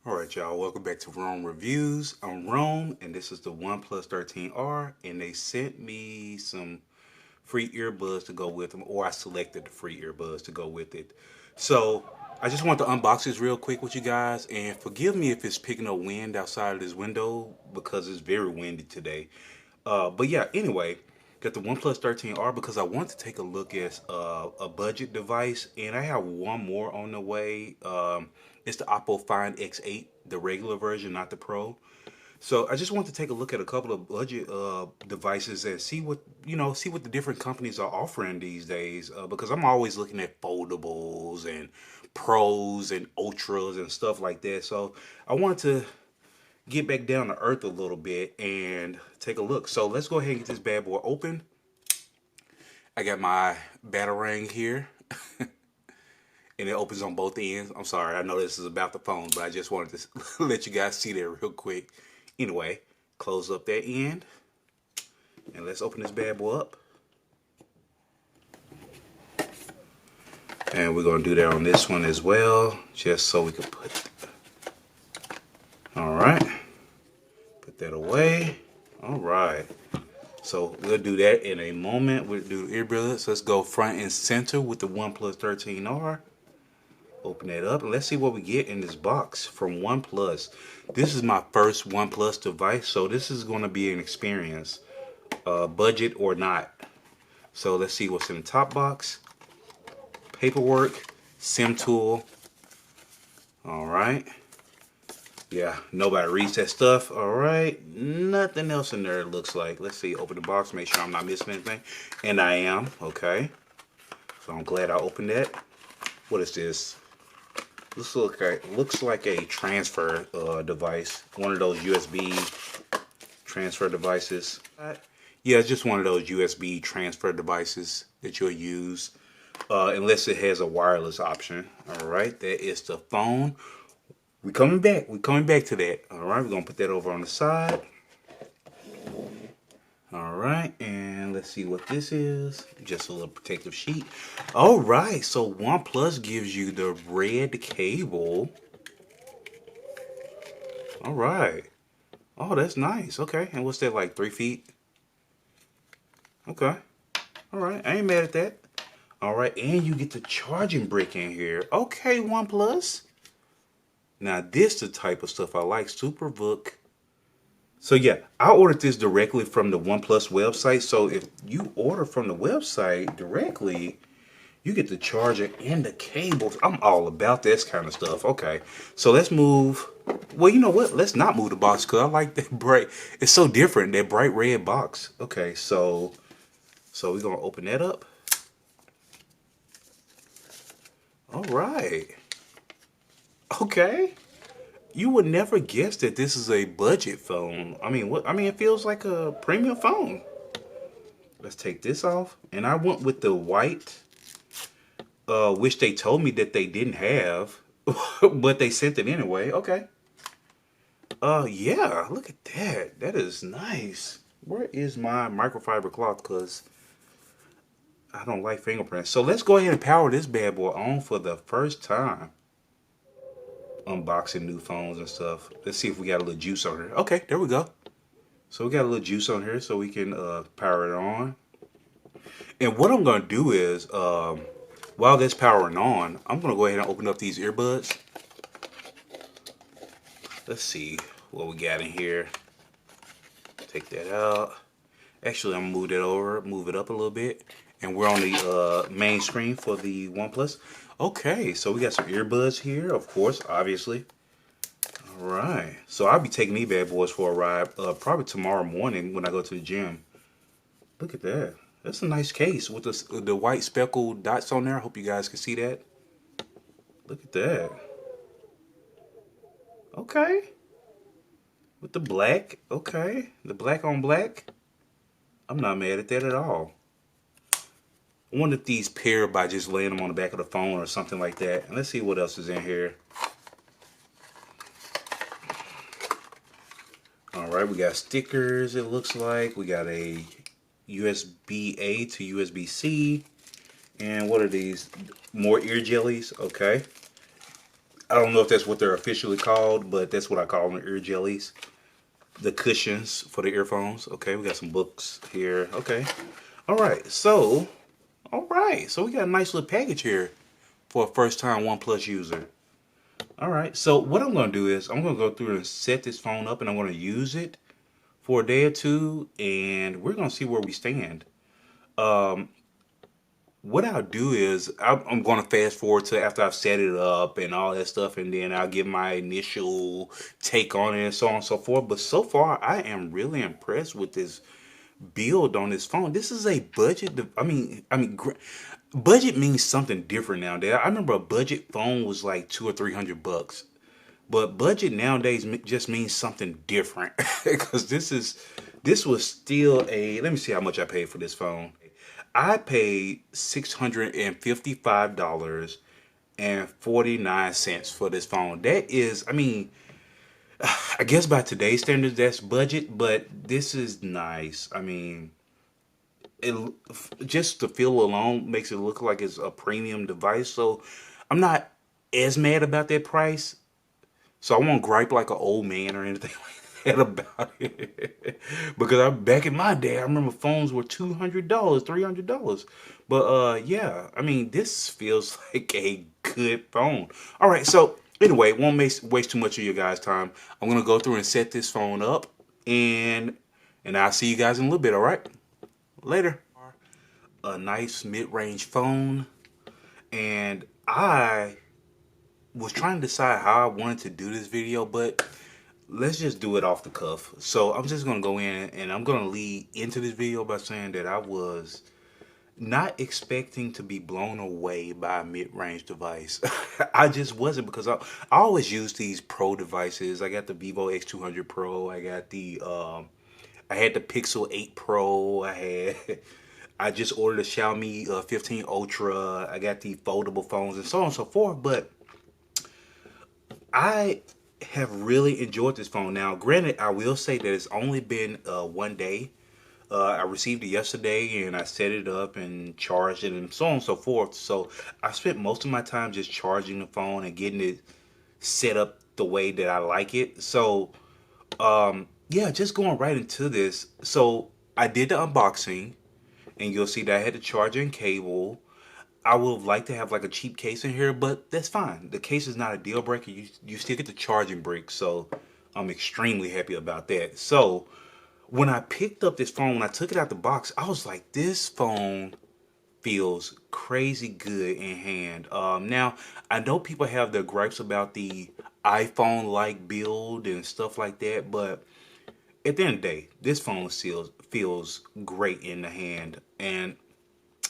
Alright y'all, welcome back to Rome Reviews. I'm Rome and this is the OnePlus 13R, and they sent me some free earbuds to go with them, or I selected the free earbuds to go with it. So I just want to unbox this real quick with you guys, and forgive me if it's picking up wind outside of this window because it's very windy today. But yeah, anyway, got the OnePlus 13R because I want to take a look at a budget device, and I have one more on the way. It's the Oppo Find X8, the regular version, not the Pro. So I just want to take a look at a couple of budget devices and see what see what the different companies are offering these days. Because I'm always looking at foldables and pros and ultras and stuff like that. So I want to get back down to earth a little bit and take a look. So let's go ahead and get this bad boy open. I got my batarang here, and it opens on both ends. I'm sorry, I know this is about the phone, but I just wanted to let you guys see that real quick. Anyway, close up that end, and let's open this bad boy up. And we're gonna do that on this one as well, just so we can put. All right, put that away. All right. So we'll do that in a moment. We'll do earbuds. Let's go front and center with the OnePlus 13R. Open that up and let's see what we get in this box from OnePlus. This is my first OnePlus device, so this is going to be an experience, budget or not. So let's see what's in the top box. Paperwork, SIM tool. All right. Yeah, nobody reads that stuff. All right, nothing else in there, it looks like. Let's see, open the box, make sure I'm not missing anything. And I am, okay. So I'm glad I opened that. What is this? This looks like a transfer device. One of those USB transfer devices. Yeah, it's just one of those USB transfer devices that you'll use. Unless it has a wireless option. All right, that is the phone. We're coming back. We're coming back to that. All right, we're going to put that over on the side. All right, and let's see what this is. Just a little protective sheet. All right, so OnePlus gives you the red cable. All right. Oh, that's nice. Okay, and what's that, like 3 feet? Okay. All right, I ain't mad at that. All right, and you get the charging brick in here. Okay, OnePlus. Now, this the type of stuff I like. SuperVook. So yeah, I ordered this directly from the OnePlus website. So if you order from the website directly, you get the charger and the cables. I'm all about this kind of stuff. Okay, so let's move. Well, you know what? Let's not move the box because I like that bright. It's so different, that bright red box. Okay, so we're gonna open that up. All right. Okay. You would never guess that this is a budget phone. I mean, what? I mean, it feels like a premium phone. Let's take this off. And I went with the white, which they told me that they didn't have, but they sent it anyway. Okay. Yeah, look at that. That is nice. Where is my microfiber cloth? Because I don't like fingerprints. So let's go ahead and power this bad boy on for the first time. Unboxing new phones and stuff. Let's see if we got a little juice on here. Okay, there we go. So we got a little juice on here so we can power it on. And what I'm going to do is, while that's powering on, I'm going to go ahead and open up these earbuds. Let's see what we got in here. Take that out. Actually, I'm going to move that over, move it up a little bit. And we're on the main screen for the OnePlus. Okay, so we got some earbuds here, of course, obviously. All right, so I'll be taking these bad boys for a ride probably tomorrow morning when I go to the gym. Look at that. That's a nice case with the white speckled dots on there. I hope you guys can see that. Look at that. Okay. With the black. Okay. The black on black. I'm not mad at that at all. I wonder if these pair by just laying them on the back of the phone or something like that. And let's see what else is in here. Alright, we got stickers, it looks like. We got a USB-A to USB-C. And what are these? More ear jellies. Okay. I don't know if that's what they're officially called, but that's what I call them, ear jellies. The cushions for the earphones. Okay, we got some books here. Okay. All right. So we got a nice little package here for a first time OnePlus user. All right. So what I'm going to do is I'm going to go through and set this phone up and I'm going to use it for a day or two and we're going to see where we stand. What I'll do is I'm going to fast forward to after I've set it up and all that stuff, and then I'll give my initial take on it and so on and so forth. But so far, I am really impressed with this build on this phone. This is a budget. Budget means something different nowadays. I remember a budget phone was like $200 or $300, but budget nowadays just means something different because this was still a. Let me see how much I paid for this phone. I paid $655.49 for this phone. That is, I mean, I guess by today's standards, that's budget, but this is nice. I mean, it just the feel alone makes it look like it's a premium device. So I'm not as mad about that price. So I won't gripe like an old man or anything like that about it. Because back in my day, I remember phones were $200, $300. But yeah, I mean, this feels like a good phone. All right, so anyway, won't waste too much of your guys' time. I'm gonna go through and set this phone up, and I'll see you guys in a little bit. All right, later. A nice mid-range phone, and I was trying to decide how I wanted to do this video, but let's just do it off the cuff. So I'm just gonna go in and I'm gonna lead into this video by saying that I was not expecting to be blown away by a mid-range device. I just wasn't, because I always use these pro devices. I got the Vivo X200 Pro. I got the I had the Pixel 8 Pro. I just ordered a Xiaomi 15 Ultra. I got the foldable phones and so on and so forth. But I have really enjoyed this phone. Now, granted, I will say that it's only been 1 day. I received it yesterday and I set it up and charged it and so on and so forth. So I spent most of my time just charging the phone and getting it set up the way that I like it. So yeah, just going right into this. So I did the unboxing and you'll see that I had the charger and cable. I would have liked to have like a cheap case in here, but that's fine. The case is not a deal breaker. You still get the charging brick, so I'm extremely happy about that. So when I picked up this phone, when I took it out the box, I was like, this phone feels crazy good in hand. Now, I know people have their gripes about the iPhone-like build and stuff like that, but at the end of the day, this phone feels great in the hand. And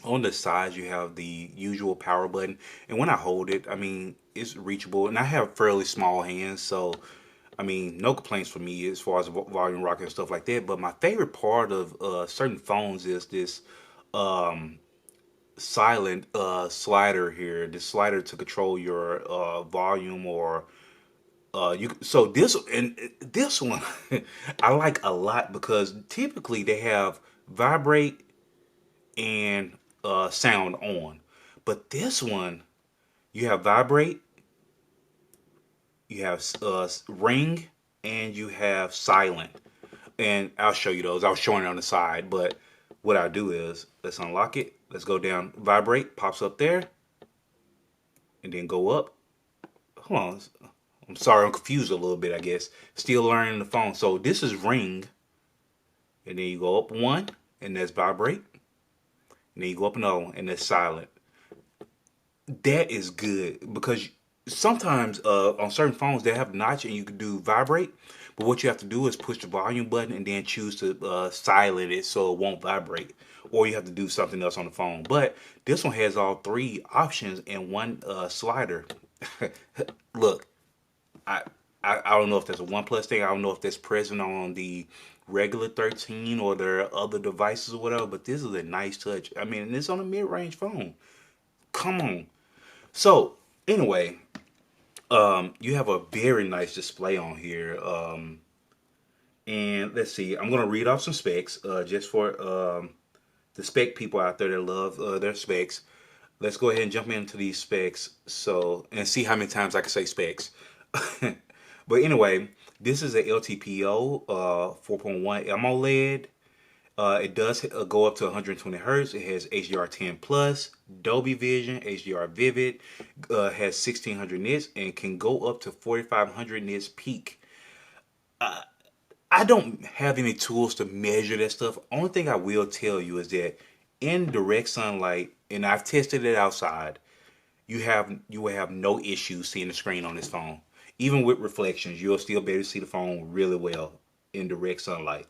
on the sides, you have the usual power button. And when I hold it, I mean, it's reachable. And I have fairly small hands, so I mean, no complaints for me as far as volume rocker and stuff like that. But my favorite part of certain phones is this silent slider here. This slider to control your volume or you. So this one I like a lot because typically they have vibrate and sound on, but this one you have vibrate, you have ring, and you have silent. And I'll show you those. I was showing it on the side, but what I'll do is let's unlock it. Let's go down. Vibrate pops up there, and then go up. Hold on. I'm sorry, I'm confused a little bit. I guess still learning the phone. So this is ring, and then you go up one, and that's vibrate, and then you go up another one, and that's silent. That is good because sometimes on certain phones they have notch and you can do vibrate, but what you have to do is push the volume button and then choose to silent it so it won't vibrate, or you have to do something else on the phone. But this one has all three options in one slider. Look, I, I don't know if that's a OnePlus thing. I don't know if that's present on the regular 13 or their other devices or whatever, but this is a nice touch. I mean, it's on a mid-range phone. Come on. So anyway, you have a very nice display on here. And let's see, I'm gonna read off some specs just for the spec people out there that love their specs. let's go ahead and jump into these specs. So, and see how many times I can say specs. But anyway, this is a LTPO 4.1 AMOLED. It does go up to 120 hertz. It has HDR10 plus, Dolby Vision, HDR Vivid, has 1600 nits, and can go up to 4500 nits peak. I don't have any tools to measure that stuff. Only thing I will tell you is that in direct sunlight, and I've tested it outside, you will have no issues seeing the screen on this phone. Even with reflections, you'll still be able to see the phone really well in direct sunlight.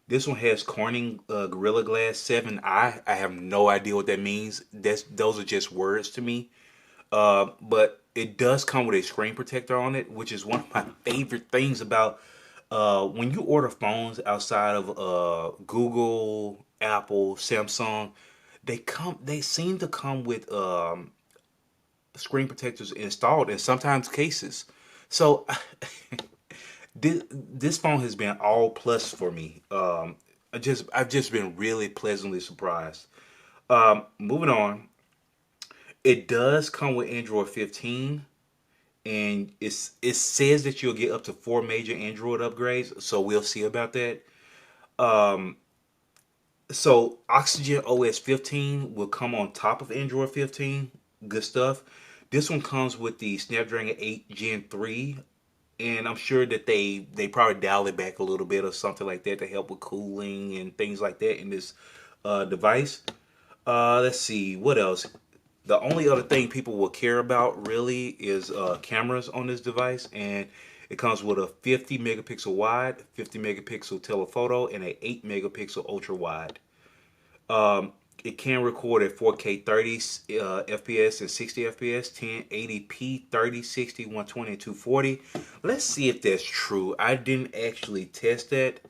This one has Corning Gorilla Glass 7i. I have no idea what that means. Those are just words to me. But it does come with a screen protector on it, which is one of my favorite things about when you order phones outside of Google, Apple, Samsung. They seem to come with screen protectors installed in sometimes cases. So this phone has been all plus for me. I've just been really pleasantly surprised. Moving on, it does come with Android 15, and it says that you'll get up to 4 major Android upgrades. So we'll see about that. So Oxygen OS 15 will come on top of Android 15. Good stuff. This one comes with the Snapdragon 8 Gen 3, and I'm sure that they probably dial it back a little bit or something like that to help with cooling and things like that in this device. Let's see what else. The only other thing people will care about really is cameras on this device, and it comes with a 50 megapixel wide, 50 megapixel telephoto, and a 8 megapixel ultra wide. It can record at 4K 30 FPS and 60 FPS, 1080p, 30, 60, 120, and 240. Let's see if that's true. I didn't actually test that.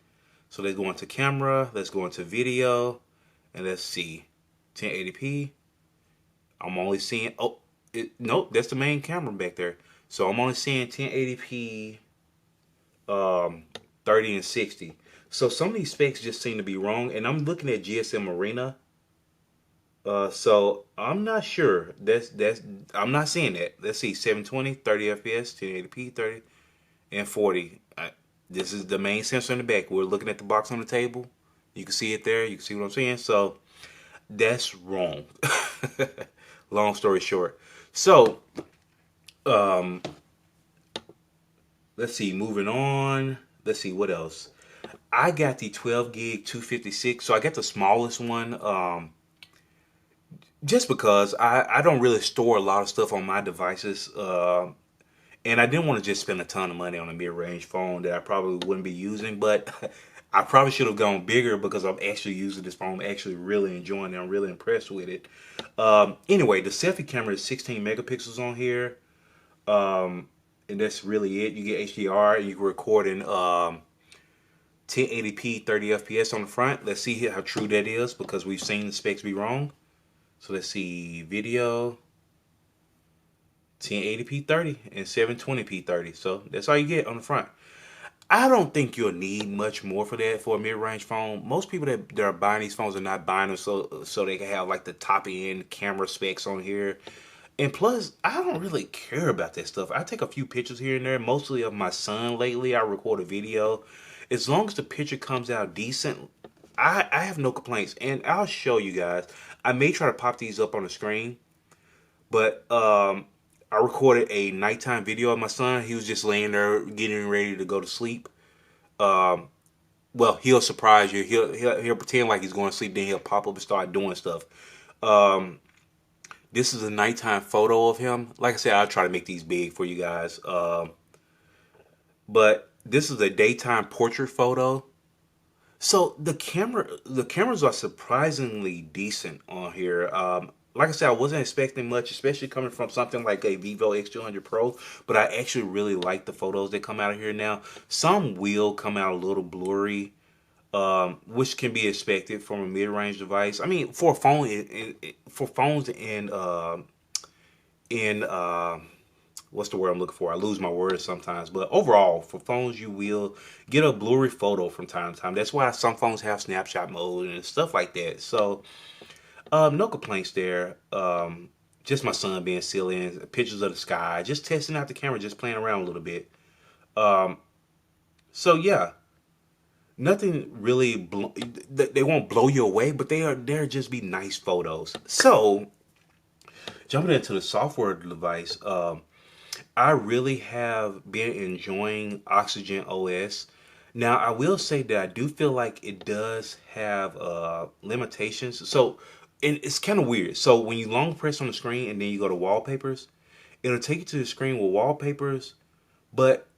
So let's go into camera, let's go into video, and let's see. 1080p. I'm only seeing, nope, that's the main camera back there. So I'm only seeing 1080p, 30 and 60. So some of these specs just seem to be wrong, and I'm looking at GSM Arena. So I'm not sure. I'm not seeing that. Let's see, 720, 30 FPS, 1080p, 30 and 40. This is the main sensor in the back. We're looking at the box on the table. You can see it there. You can see what I'm saying. So that's wrong. Long story short. So, let's see, moving on. Let's see, what else? I got the 12 gig 256, so I got the smallest one, just because I don't really store a lot of stuff on my devices, and I didn't want to just spend a ton of money on a mid-range phone that I probably wouldn't be using, but I probably should have gone bigger because I'm actually using this phone. I'm actually really enjoying it. I'm really impressed with it. Anyway, the selfie camera is 16 megapixels on here. And that's really it. You get HDR. You can record in 1080p, 30 FPS on the front. Let's see how true that is because we've seen the specs be wrong. So let's see, video, 1080p 30 and 720p 30. So that's all you get on the front. I don't think you'll need much more for that for a mid-range phone. Most people that are buying these phones are not buying them so they can have like the top end camera specs on here. And plus, I don't really care about that stuff. I take a few pictures here and there, mostly of my son lately. I record a video. As long as the picture comes out decent, I have no complaints. And I'll show you guys. I may try to pop these up on the screen, but I recorded a nighttime video of my son. He was just laying there getting ready to go to sleep. Well, he'll surprise you. He'll pretend like he's going to sleep, then he'll pop up and start doing stuff. This is a nighttime photo of him. Like I said, I'll try to make these big for you guys. But this is a daytime portrait photo. So the cameras are surprisingly decent on here. Like I said, I wasn't expecting much, especially coming from something like a Vivo X200 Pro, but I actually really like the photos that come out of here now. Some will come out a little blurry, which can be expected from a mid-range device. I mean, for a phone, for phones in what's the word I'm looking for? I lose my words sometimes. But overall, for phones, you will get a blurry photo from time to time. That's why some phones have snapshot mode and stuff like that. So No complaints there. Just my son being silly and pictures of the sky, just testing out the camera, just playing around a little bit. Um, so yeah, nothing really. They won't blow you away, but they're just be nice photos. So jumping into the software device, I really have been enjoying Oxygen OS. Now, I will say that I do feel like it does have limitations. So, and it's kind of weird. So, when you long press on the screen and then you go to wallpapers, it'll take you to the screen with wallpapers, but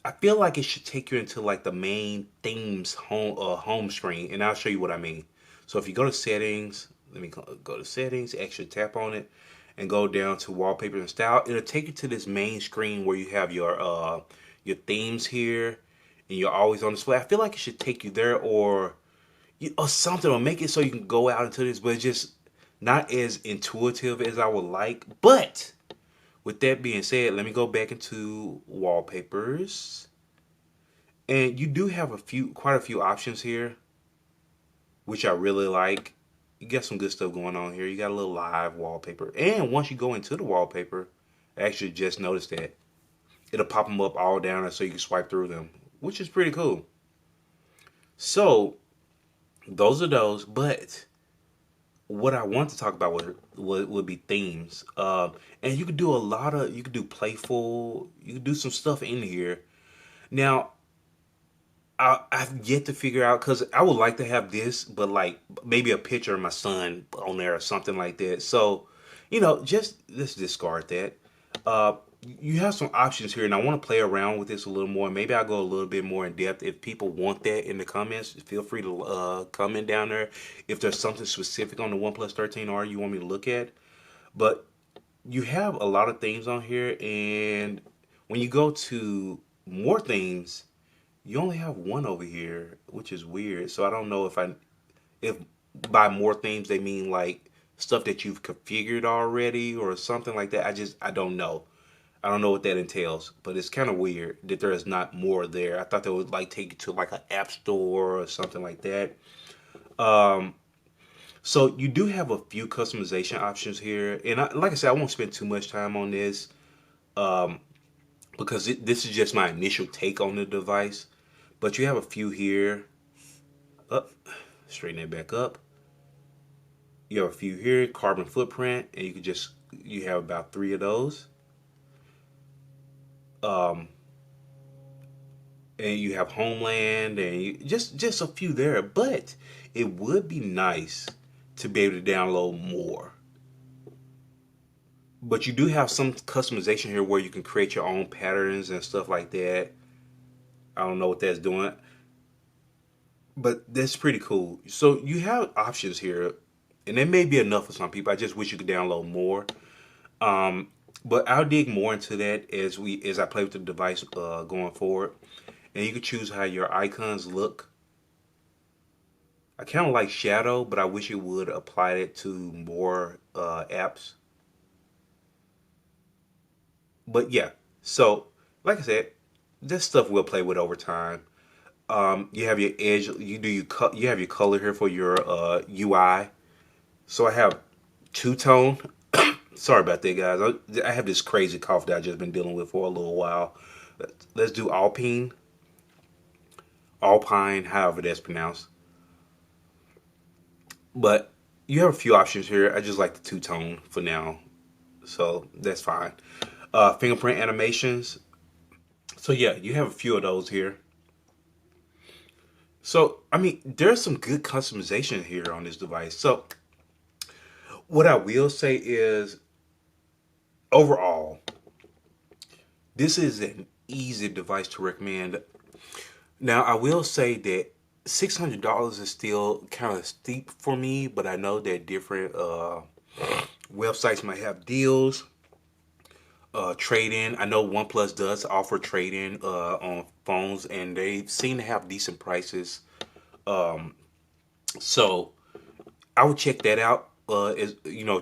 I feel like it should take you into like the main themes home screen, and I'll show you what I mean. So, if you go to settings, let me go to settings, actually tap on it, and go down to wallpaper and style. It'll take you to this main screen where you have your themes here, and you're always on display. I feel like it should take you there, or something, or make it so you can go out into this, but it's just not as intuitive as I would like. But with that being said, let me go back into wallpapers, and you do have quite a few options here, which I really like. You got some good stuff going on here. You got a little live wallpaper. And once you go into the wallpaper, I actually just noticed that it'll pop them up all down there so you can swipe through them, which is pretty cool. So those are those. But what I want to talk about would be themes. And you could do you could do playful, you could do some stuff in here. Now, I've yet to figure out, because I would like to have this, but like maybe a picture of my son on there or something like that. So, just let's discard that. Uh, you have some options here, and I want to play around with this a little more. Maybe I'll go a little bit more in depth. If people want that in the comments, feel free to comment down there if there's something specific on the OnePlus 13R you want me to look at. But you have a lot of themes on here, and when you go to more themes, you only have one over here, which is weird. So I don't know if by more themes they mean like stuff that you've configured already or something like that. I don't know. I don't know what that entails, but it's kind of weird that there is not more there. I thought they would like take you to like an app store or something like that. Um, so you do have a few customization options here, and like I said, I won't spend too much time on this um, because this is just my initial take on the device. But you have a few here. Up, straighten that back up. You have a few here, carbon footprint, and you have about 3 of those. Um, and you have homeland, and just a few there. But it would be nice to be able to download more. But you do have some customization here where you can create your own patterns and stuff like that. I don't know what that's doing, but that's pretty cool. So you have options here, and it may be enough for some people. I just wish you could download more. Um, but I'll dig more into that as I play with the device going forward. And you can choose how your icons look. I kind of like shadow, but I wish it would apply it to more apps. But yeah, so like I said, this stuff we'll play with over time. You have your edge. You have your color here for your UI. So I have two tone. Sorry about that, guys. I have this crazy cough that I've just been dealing with for a little while. Let's do Alpine. Alpine, however that's pronounced. But you have a few options here. I just like the two tone for now. So that's fine. Fingerprint animations. So yeah, you have a few of those here. So, I mean, there's some good customization here on this device. So, what I will say is, overall, this is an easy device to recommend. Now, I will say that $600 is still kind of steep for me, but I know that different websites might have deals. Trade-in. I know OnePlus does offer trade-in on phones, and they seem to have decent prices. Um, so I would check that out. As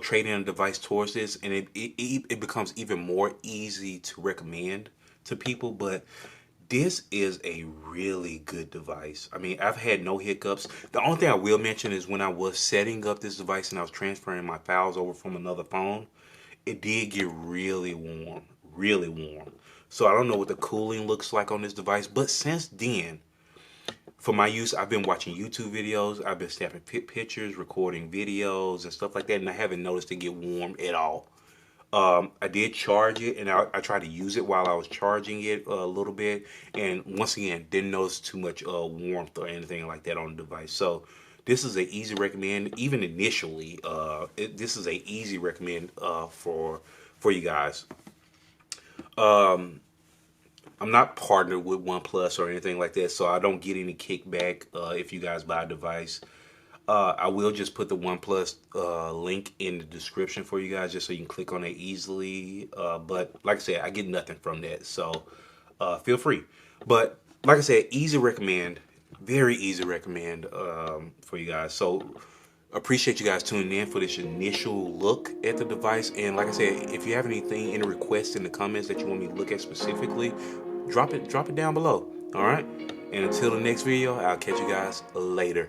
trade in a device towards this, and it becomes even more easy to recommend to people. But This is a really good device. I mean, I've had no hiccups. The only thing I will mention is when I was setting up this device and I was transferring my files over from another phone, it did get really warm, really warm. So I don't know what the cooling looks like on this device, but since then, for my use, I've been watching YouTube videos, I've been snapping pictures, recording videos and stuff like that, and I haven't noticed it get warm at all. I did charge it, and I tried to use it while I was charging it a little bit, and once again, didn't notice too much warmth or anything like that on the device. So this is an easy recommend. Even initially, this is a easy recommend for you guys. I'm not partnered with OnePlus or anything like that, so I don't get any kickback if you guys buy a device. I will just put the OnePlus link in the description for you guys, just so you can click on it easily. But like I said, I get nothing from that, so feel free. But like I said, easy recommend, very easy recommend for you guys. So appreciate you guys tuning in for this initial look at the device. And like I said, if you have anything, any requests in the comments that you want me to look at specifically, drop it down below. All right. And until the next video, I'll catch you guys later.